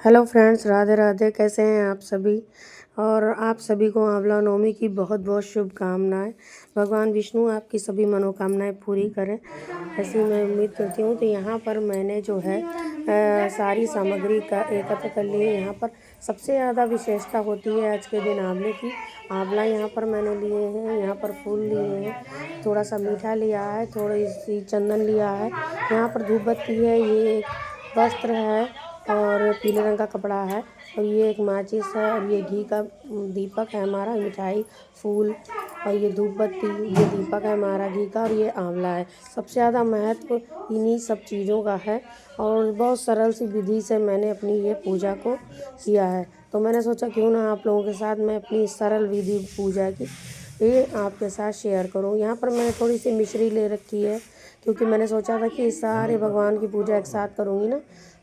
Hello friends, Radhe Radhe. कैसे हैं आप सभी? और आप सभी को आंवला नवमी की बहुत बहुत शुभकामनाएं। भगवान विष्णु आपकी सभी मनोकामनाएं पूरी करें, ऐसी मैं उम्मीद करती हूँ। तो यहाँ पर मैंने जो है सारी सामग्री का एकत्र कर लिए। यहाँ पर सबसे ज़्यादा विशेषता होती है आज के दिन आंवले की। आंवला यहाँ पर मैंने लिए हैं, यहाँ पर फूल लिए हैं, थोड़ा सा मीठा लिया है, थोड़ी सी चंदन लिया है, यहाँ पर धूप बत्ती है, ये एक वस्त्र है और पीले रंग का कपड़ा है, और ये एक माचिस है, और ये घी का दीपक है हमारा, मिठाई, फूल, और ये धूप बत्ती, ये दीपक है हमारा घी का, और ये आंवला है। सबसे ज़्यादा महत्व इन्हीं सब चीज़ों का है, और बहुत सरल सी विधि से मैंने अपनी ये पूजा को किया है। तो मैंने सोचा क्यों ना आप लोगों के साथ मैं अपनी सरल विधि पूजा की ये आपके साथ शेयर करूं। यहाँ पर मैंने थोड़ी सी मिश्री ले रखी है, क्योंकि मैंने सोचा था कि सारे भगवान की पूजा एक साथ करूँगी ना,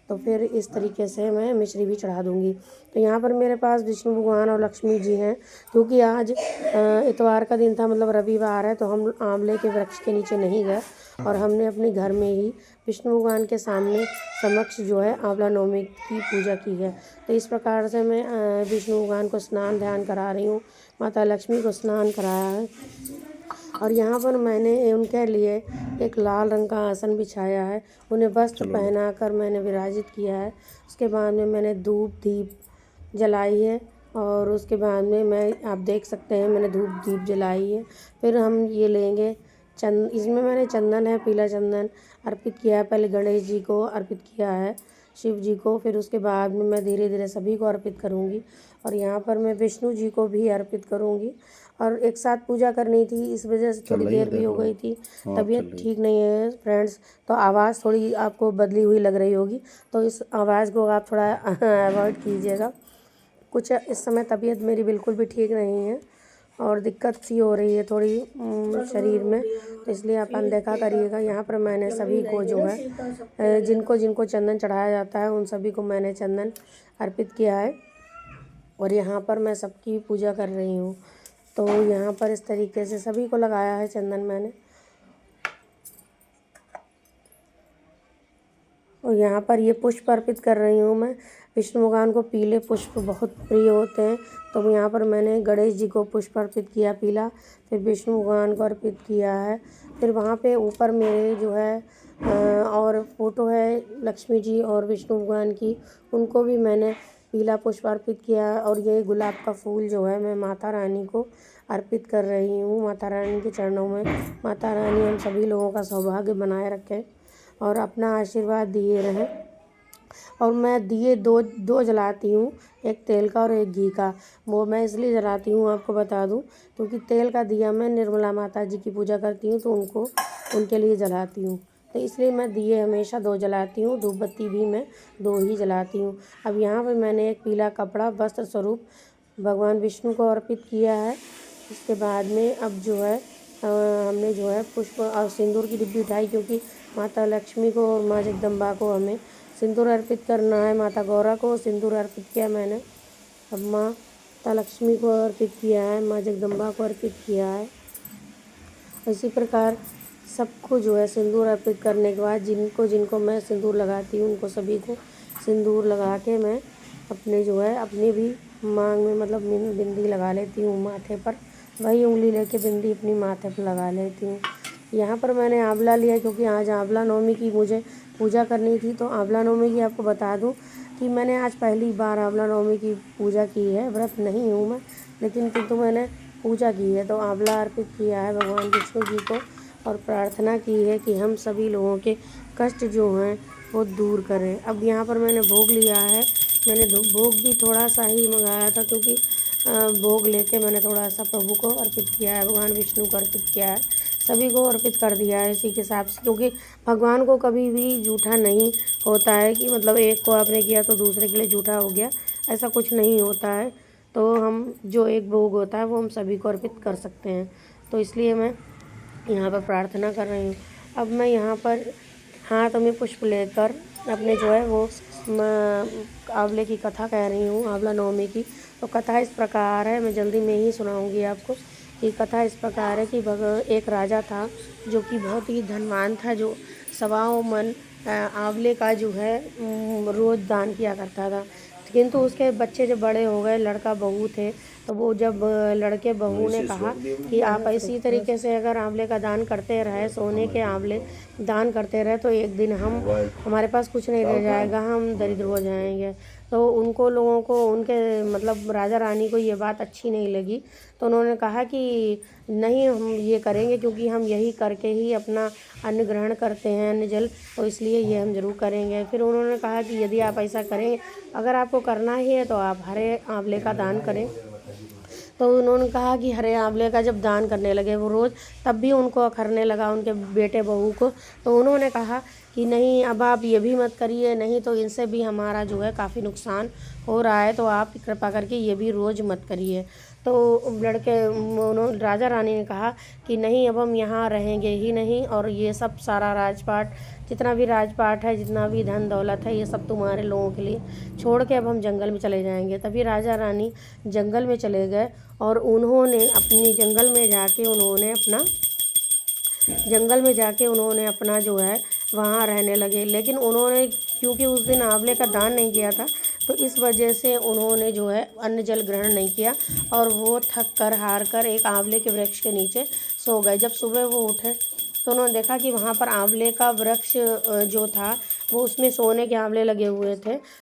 तो फिर इस तरीके से मैं मिश्री भी चढ़ा दूँगी। तो यहाँ पर मेरे पास विष्णु भगवान और लक्ष्मी जी हैं, क्योंकि आज इतवार का दिन था, मतलब रविवार है, तो हम आंवले के वृक्ष के नीचे नहीं गए, और हमने अपने घर में ही विष्णु भगवान के सामने समक्ष जो है आंवला नवमी की पूजा की है। तो इस प्रकार से मैं विष्णु भगवान को स्नान ध्यान करा रही हूँ, माता लक्ष्मी को स्नान कराया है, और यहाँ पर मैंने उनके लिए एक लाल रंग का आसन बिछाया है, उन्हें वस्त्र पहनाकर मैंने विराजित किया है। उसके बाद में मैंने धूप दीप जलाई है, और उसके बाद में मैं आप देख सकते हैं मैंने धूप दीप जलाई है। फिर हम ये लेंगे इसमें मैंने चंदन है, पीला चंदन अर्पित किया है। पहले गणेश जी को अर्पित किया है, शिव जी को, फिर उसके बाद में मैं धीरे धीरे सभी को अर्पित करूँगी, और यहाँ पर मैं विष्णु जी को भी अर्पित करूँगी। और एक साथ पूजा करनी थी, इस वजह से थोड़ी देर भी हो गई थी, तबीयत ठीक नहीं है फ्रेंड्स, तो आवाज़ थोड़ी आपको बदली हुई लग रही होगी, तो इस आवाज़ को आप थोड़ा अवॉइड कीजिएगा। कुछ इस समय तबीयत मेरी बिल्कुल भी ठीक नहीं है, और दिक्कत सी हो रही है थोड़ी शरीर में, तो इसलिए आप अनदेखा करिएगा। यहाँ पर मैंने सभी को जो है जिनको जिनको चंदन चढ़ाया जाता है उन सभी को मैंने चंदन अर्पित किया है, और यहाँ पर मैं सबकी पूजा कर रही हूँ। तो यहाँ पर इस तरीके से सभी को लगाया है चंदन मैंने, और यहाँ पर ये पुष्प अर्पित कर रही हूँ मैं। विष्णु भगवान को पीले पुष्प बहुत प्रिय होते हैं, तो यहाँ पर मैंने गणेश जी को पुष्प अर्पित किया पीला, फिर विष्णु भगवान को अर्पित किया है। फिर वहाँ पे ऊपर मेरे जो है और फोटो है लक्ष्मी जी और विष्णु भगवान की, उनको भी मैंने पीला पुष्प अर्पित किया, और ये गुलाब का फूल जो है मैं माता रानी को अर्पित कर रही हूँ, माता रानी के चरणों में। माता रानी हम सभी लोगों का सौभाग्य बनाए रखें और अपना आशीर्वाद दिए रहें। और मैं दिए दो दो जलाती हूँ, एक तेल का और एक घी का। वो मैं इसलिए जलाती हूँ आपको बता दूँ, क्योंकि तेल का दिया मैं निर्मला माता जी की पूजा करती हूँ, तो उनके लिए जलाती हूँ, तो इसलिए मैं दिए हमेशा दो जलाती हूँ। धूप बत्ती भी मैं दो ही जलाती हूँ। अब यहाँ पर मैंने एक पीला कपड़ा वस्त्र स्वरूप भगवान विष्णु को अर्पित किया है। इसके बाद में अब जो है हमने जो है पुष्प और सिंदूर की डिब्बी उठाई, क्योंकि माता लक्ष्मी को और माँ जगदम्बा को हमें सिंदूर अर्पित करना है। माता गौरा को सिंदूर अर्पित किया मैंने, अब माता लक्ष्मी को अर्पित किया है, माँ जगदम्बा को अर्पित किया है। इसी प्रकार सबको जो है सिंदूर अर्पित करने के बाद जिनको जिनको मैं सिंदूर लगाती हूँ उनको सभी को सिंदूर लगा के मैं अपने जो है अपनी भी मांग में मतलब बिंदी लगा लेती हूँ माथे पर, वही उंगली लेके बिंदी अपनी माथे पर लगा लेती हूँ। यहाँ पर मैंने आंवला लिया, क्योंकि आज आंवला नवमी की मुझे पूजा करनी थी। तो आंवला नवमी की आपको बता दूँ कि मैंने आज पहली बार आंवला नवमी की पूजा की है। व्रत नहीं हूँ मैं, लेकिन किंतु मैंने पूजा की है। तो आंवला अर्पित किया है भगवान विष्णु जी को, और प्रार्थना की है कि हम सभी लोगों के कष्ट जो हैं वो दूर करें। अब यहाँ पर मैंने भोग लिया है, मैंने भोग भी थोड़ा सा ही मंगाया था, क्योंकि भोग लेके मैंने थोड़ा सा प्रभु को अर्पित किया है, भगवान विष्णु को अर्पित किया है, सभी को अर्पित कर दिया है इसी के हिसाब से। क्योंकि भगवान को कभी भी जूठा नहीं होता है कि मतलब एक को आपने किया तो दूसरे के लिए जूठा हो गया, ऐसा कुछ नहीं होता है। तो हम जो एक भोग होता है वो हम सभी को अर्पित कर सकते हैं। तो इसलिए मैं यहाँ पर प्रार्थना कर रही हूँ। अब मैं यहाँ पर हाथ में पुष्प लेकर अपने जो है वो आंवले की कथा कह रही हूँ, आंवला नवमी की। तो कथा इस प्रकार है, मैं जल्दी में ही सुनाऊँगी आपको। कि कथा इस प्रकार है कि एक राजा था जो कि बहुत ही धनवान था, जो सवाओं मन आंवले का जो है रोज़ दान किया करता था। किंतु उसके बच्चे जब बड़े हो गए, लड़का बहू थे, तो वो जब लड़के बहू ने कहा कि आप इसी तरीके से अगर आंवले का दान करते रहे, सोने के आंवले दान करते रहे, तो एक दिन हमारे पास कुछ नहीं रह जाएगा, हम दरिद्र हो जाएंगे। तो उनको लोगों को उनके मतलब राजा रानी को ये बात अच्छी नहीं लगी। तो उन्होंने कहा कि नहीं, हम ये करेंगे, क्योंकि हम यही करके ही अपना अन्न ग्रहण करते हैं, अन्न जल, तो इसलिए ये हम ज़रूर करेंगे। फिर उन्होंने कहा कि यदि आप ऐसा करें, अगर आपको करना ही है तो आप हरे आंवले का दान करें। तो उन्होंने कहा कि हरे आंवले का जब दान करने लगे वो रोज़, तब भी उनको अखरने लगा उनके बेटे बहू को। तो उन्होंने कहा कि नहीं, अब आप ये भी मत करिए, नहीं तो इनसे भी हमारा जो है काफ़ी नुकसान हो रहा है, तो आप कृपा करके ये भी रोज़ मत करिए। तो उन्होंने राजा रानी ने कहा कि नहीं, अब हम यहाँ रहेंगे ही नहीं, और ये सब सारा राजपाट, जितना भी राजपाट है, जितना भी धन दौलत है, ये सब तुम्हारे लोगों के लिए छोड़ के अब हम जंगल में चले जाएंगे। तभी राजा रानी जंगल में चले गए, और उन्होंने अपनी जंगल में अपना जो है वहाँ रहने लगे। लेकिन उन्होंने क्योंकि उस दिन आंवले का दान नहीं किया था, तो इस वजह से उन्होंने जो है अन्न जल ग्रहण नहीं किया, और वो थक कर हार कर एक आंवले के वृक्ष के नीचे सो गए। जब सुबह वो उठे तो उन्होंने देखा कि वहाँ पर आंवले का वृक्ष जो था, वो उसमें सोने के आंवले लगे हुए थे।